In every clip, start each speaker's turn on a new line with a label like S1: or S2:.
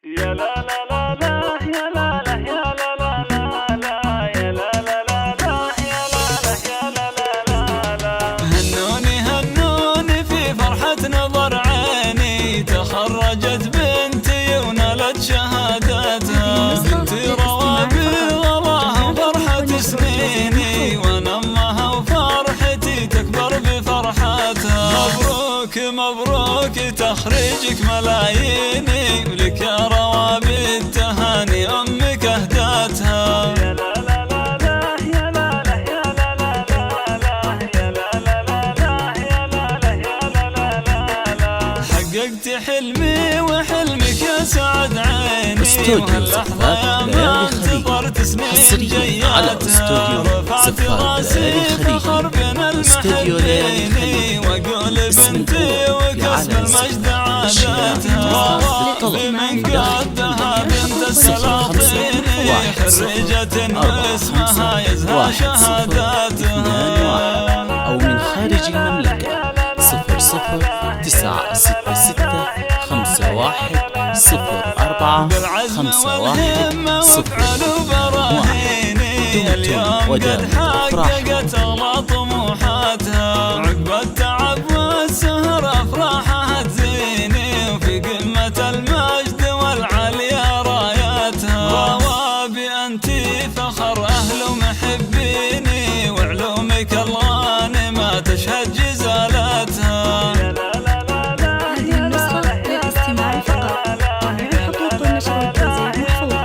S1: يا لا لا لا لا يا لا لا يا لا لا لا لا يا لا لا لا لا يا لا لا يا لا لا لا لا.
S2: هنوني هنوني في فرحة نظر عيني، تخرجت بنتي ونالت شهادتها، بنتي روابي غلاها وفرحة سنيني، وانا امها وفرحتي تكبر بفرحتها. مبروك مبروك تخريجك ملاييني، ولك يا روابي التهاني امك اهدتها.
S1: يا لا لا لا لا يا لا لا يا لا لا لا يا لا لا لا لا يا لا لا يا لا لا لا.
S2: حققت حلمي وحلمك يا سعد عيني،
S3: استوديو صفات ليالي خليج حصريا على استوديو صفات ليالي خليج. استوديو ليالي خليج
S2: واقول
S3: اسم
S2: بنتي وكسب المجد عادتها، بمن قدها بنت السلاطين، خريجة واسمها يزهى شهاداتها.
S3: أو من خارج المملكة 009161045101.
S2: اليوم قد حققت أغلى طموحاتها، عقب التعب والسهر أفراحها تزيني، وفي قمة المجد والعليا راياتها. روابي أنتي فخر أهل محبيني، وعلومك الغانمة تشهد جزالاتها.
S4: هذه النسخة للاستماع فقط، وجميع حقوق النشر والتوزيع محفوظة.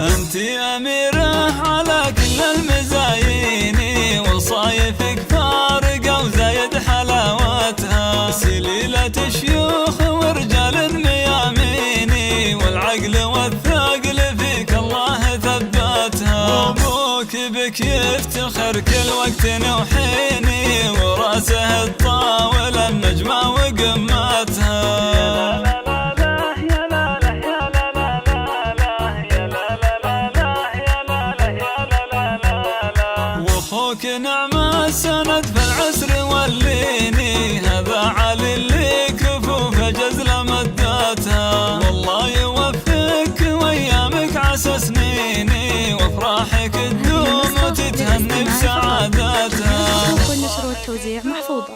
S2: أنتي أميرة على كل المزايين، وصايفك فارقة وزايد حلاوتها، سليلة شيوخ ورجال مياميني، والعقل والثقل فيك الله ثبتها. وابوك بك يفتخر كل وقت وحيني، وراسه الطاول النجمة وقمتها. واخوك نعمة سند في العسر والليني، هذا علي اللي كفوف جزل مدتها. والله يوفقك وايامك عسى سنيني، وافراحك تدوم وتتهني بسعادتها.
S4: حقوق النشر والتوزيع محفوظة.